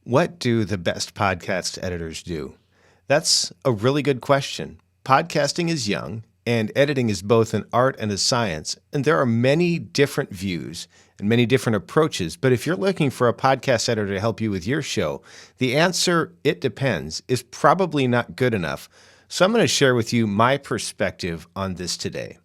What do the best podcast editors do? That's a really good question. Podcasting is young, and editing is both an art and a science, and there are many different views and many different approaches. But if you're looking for a podcast editor to help you with your show, the answer, it depends, is probably not good enough. So I'm going to share with you my perspective on this today.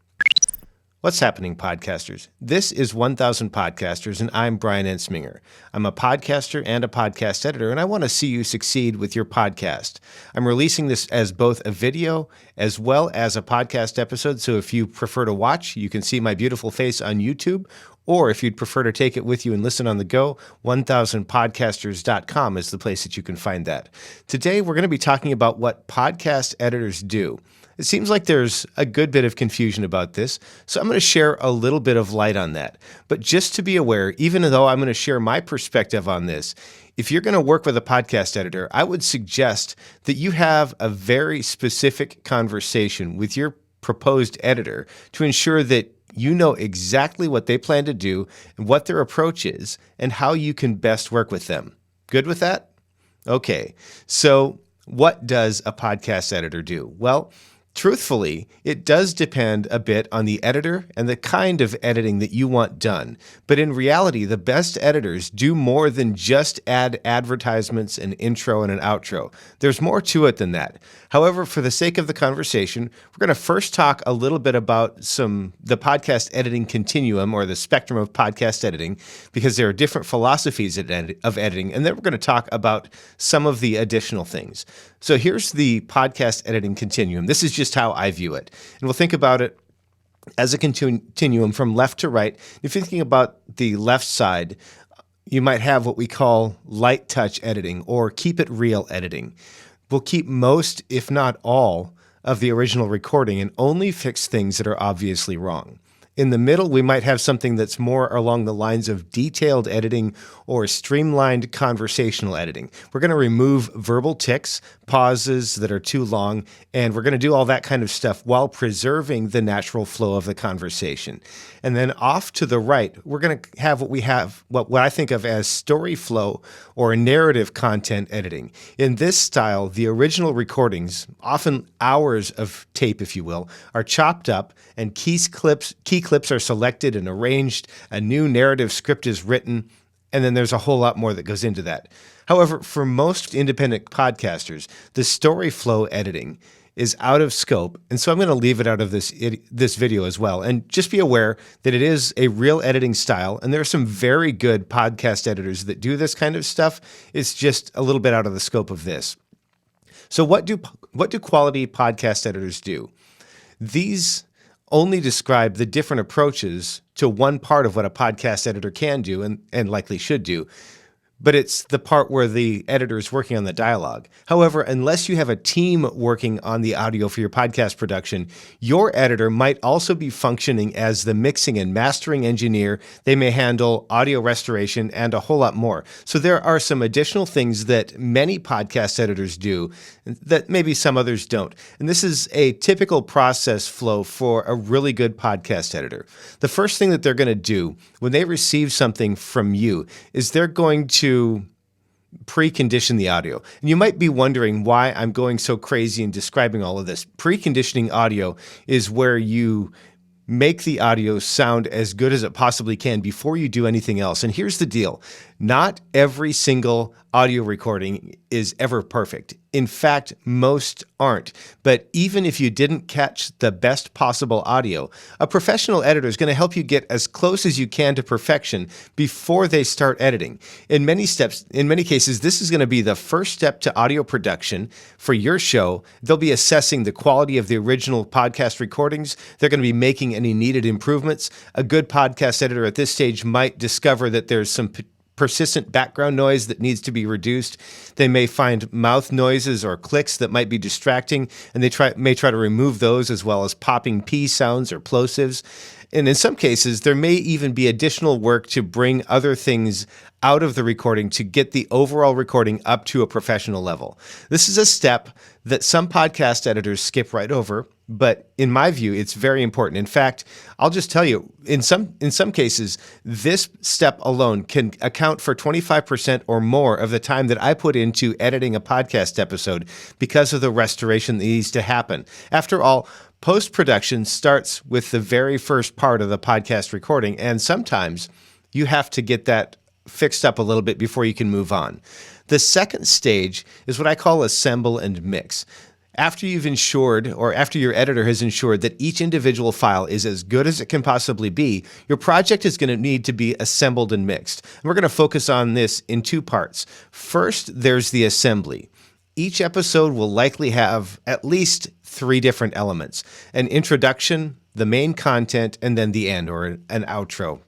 What's happening, podcasters? This is 1000 Podcasters, and I'm Brian Ensminger. I'm a podcaster and a podcast editor, and I want to see you succeed with your podcast. I'm releasing this as both a video as well as a podcast episode, so if you prefer to watch, you can see my beautiful face on YouTube, or if you'd prefer to take it with you and listen on the go, 1000podcasters.com is the place that you can find that. Today, we're going to be talking about what podcast editors do. It seems like there's a good bit of confusion about this, so I'm going to share a little bit of light on that. But just to be aware, even though I'm going to share my perspective on this, if you're going to work with a podcast editor, I would suggest that you have a very specific conversation with your proposed editor to ensure that you know exactly what they plan to do and what their approach is and how you can best work with them. Good with that? Okay, so what does a podcast editor do? Well, truthfully, it does depend a bit on the editor and the kind of editing that you want done. But in reality, the best editors do more than just add advertisements, an intro, and an outro. There's more to it than that. However, for the sake of the conversation, we're going to first talk a little bit about the podcast editing continuum, or the spectrum of podcast editing, because there are different philosophies of editing, and then we're going to talk about some of the additional things. So here's the podcast editing continuum. This is just how I view it. And we'll think about it as a continuum from left to right. If you're thinking about the left side, you might have what we call light touch editing or keep it real editing. We'll keep most, if not all, of the original recording and only fix things that are obviously wrong. In the middle, we might have something that's more along the lines of detailed editing or streamlined conversational editing. We're going to remove verbal tics, pauses that are too long, and we're going to do all that kind of stuff while preserving the natural flow of the conversation. And then off to the right, we're going to have what I think of as story flow or narrative content editing. In this style, the original recordings, often hours of tape, if you will, are chopped up and key clips are selected and arranged, a new narrative script is written, and then there's a whole lot more that goes into that. However, for most independent podcasters, the story flow editing is out of scope, and so I'm going to leave it out of this video as well. And just be aware that it is a real editing style, and there are some very good podcast editors that do this kind of stuff. It's just a little bit out of the scope of this. So what do quality podcast editors do? These only describe the different approaches to one part of what a podcast editor can do and likely should do. But it's the part where the editor is working on the dialogue. However, unless you have a team working on the audio for your podcast production, your editor might also be functioning as the mixing and mastering engineer. They may handle audio restoration and a whole lot more. So there are some additional things that many podcast editors do that maybe some others don't. And this is a typical process flow for a really good podcast editor. The first thing that they're going to do when they receive something from you is they're going to precondition the audio. And you might be wondering why I'm going so crazy in describing all of this. Preconditioning audio is where you make the audio sound as good as it possibly can before you do anything else. And here's the deal. Not every single audio recording is ever perfect. In fact, most aren't. But even if you didn't catch the best possible audio, a professional editor is going to help you get as close as you can to perfection before they start editing. In many cases, this is going to be the first step to audio production for your show. They'll be assessing the quality of the original podcast recordings. They're going to be making any needed improvements. A good podcast editor at this stage might discover that there's some persistent background noise that needs to be reduced. They may find mouth noises or clicks that might be distracting, and they may try to remove those, as well as popping P sounds or plosives. And in some cases, there may even be additional work to bring other things out of the recording to get the overall recording up to a professional level. This is a step that some podcast editors skip right over, but in my view, it's very important. In fact, I'll just tell you, in some cases, this step alone can account for 25% or more of the time that I put into editing a podcast episode because of the restoration that needs to happen. After all, post-production starts with the very first part of the podcast recording, and sometimes you have to get that fixed up a little bit before you can move on. The second stage is what I call assemble and mix. After you've ensured, or after your editor has ensured that each individual file is as good as it can possibly be, your project is going to need to be assembled and mixed. And we're going to focus on this in two parts. First, there's the assembly. Each episode will likely have at least 3 different elements: an introduction, the main content, and then the end, or an outro.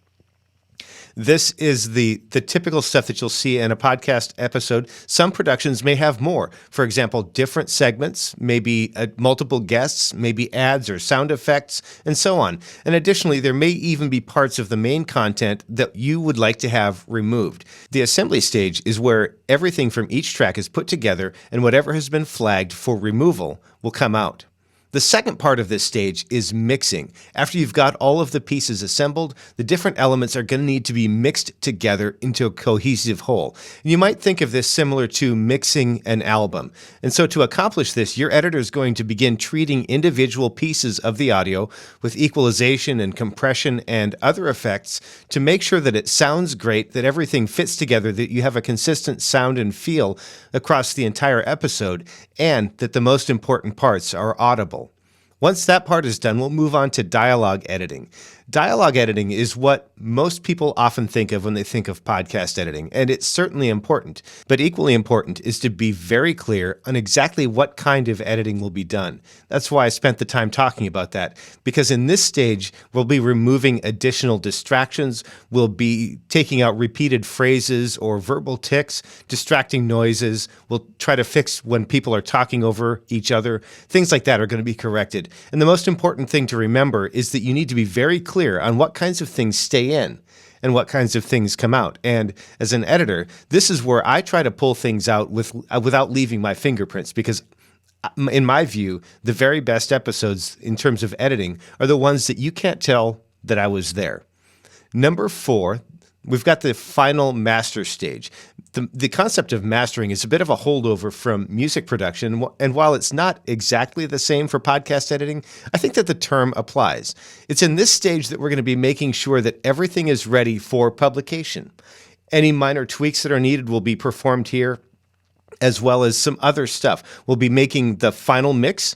This is the typical stuff that you'll see in a podcast episode. Some productions may have more. For example, different segments, maybe multiple guests, maybe ads or sound effects, and so on. And additionally, there may even be parts of the main content that you would like to have removed. The assembly stage is where everything from each track is put together, and whatever has been flagged for removal will come out. The second part of this stage is mixing. After you've got all of the pieces assembled, the different elements are going to need to be mixed together into a cohesive whole. You might think of this similar to mixing an album. And so to accomplish this, your editor is going to begin treating individual pieces of the audio with equalization and compression and other effects to make sure that it sounds great, that everything fits together, that you have a consistent sound and feel across the entire episode, and that the most important parts are audible. Once that part is done, we'll move on to dialogue editing. Dialogue editing is what most people often think of when they think of podcast editing, and it's certainly important. But equally important is to be very clear on exactly what kind of editing will be done. That's why I spent the time talking about that, because in this stage, we'll be removing additional distractions, we'll be taking out repeated phrases or verbal tics, distracting noises, we'll try to fix when people are talking over each other. Things like that are going to be corrected. And the most important thing to remember is that you need to be very clear on what kinds of things stay in and what kinds of things come out. And as an editor, this is where I try to pull things out without leaving my fingerprints, because in my view, the very best episodes in terms of editing are the ones that you can't tell that I was there. Number 4, we've got the final master stage. The concept of mastering is a bit of a holdover from music production, and while it's not exactly the same for podcast editing, I think that the term applies. It's in this stage that we're going to be making sure that everything is ready for publication. Any minor tweaks that are needed will be performed here, as well as some other stuff. We'll be making the final mix.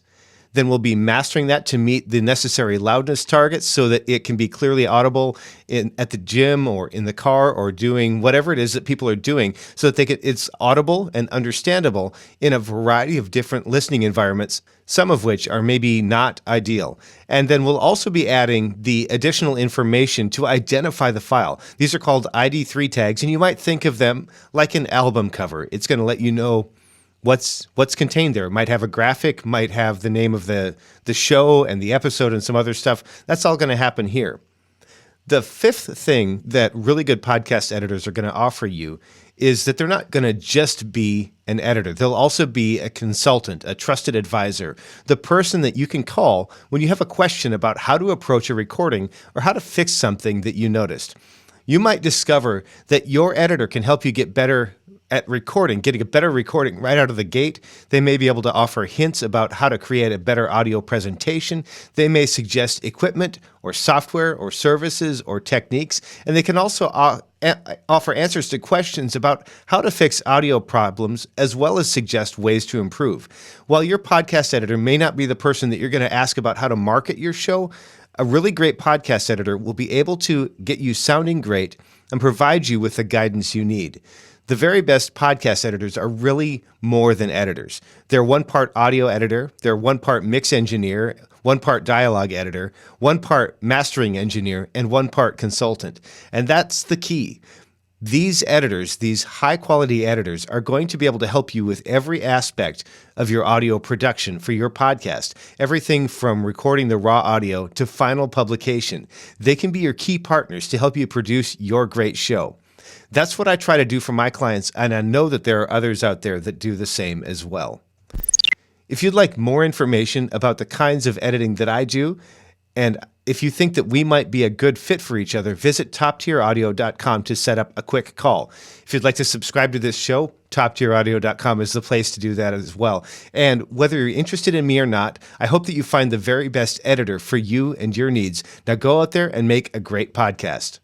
Then we'll be mastering that to meet the necessary loudness targets so that it can be clearly audible at the gym or in the car or doing whatever it is that people are doing, so that it's audible and understandable in a variety of different listening environments, some of which are maybe not ideal. And then we'll also be adding the additional information to identify the file. These are called ID3 tags, and you might think of them like an album cover. It's going to let you know what's contained there. It might have a graphic, might have the name of the show and the episode and some other stuff. That's all going to happen here. The fifth thing that really good podcast editors are going to offer you is that they're not going to just be an editor. They'll also be a consultant, a trusted advisor, the person that you can call when you have a question about how to approach a recording or how to fix something that you noticed. You might discover that your editor can help you get better at recording, getting a better recording right out of the gate. They may be able to offer hints about how to create a better audio presentation. They may suggest equipment or software or services or techniques. And they can also offer answers to questions about how to fix audio problems, as well as suggest ways to improve. While your podcast editor may not be the person that you're going to ask about how to market your show, a really great podcast editor will be able to get you sounding great and provide you with the guidance you need. The very best podcast editors are really more than editors. They're one part audio editor, they're one part mix engineer, one part dialogue editor, one part mastering engineer, and one part consultant. And that's the key. These editors, these high quality editors, are going to be able to help you with every aspect of your audio production for your podcast. Everything from recording the raw audio to final publication. They can be your key partners to help you produce your great show. That's what I try to do for my clients, and I know that there are others out there that do the same as well. If you'd like more information about the kinds of editing that I do, and if you think that we might be a good fit for each other, visit toptieraudio.com to set up a quick call. If you'd like to subscribe to this show, toptieraudio.com is the place to do that as well. And whether you're interested in me or not, I hope that you find the very best editor for you and your needs. Now go out there and make a great podcast.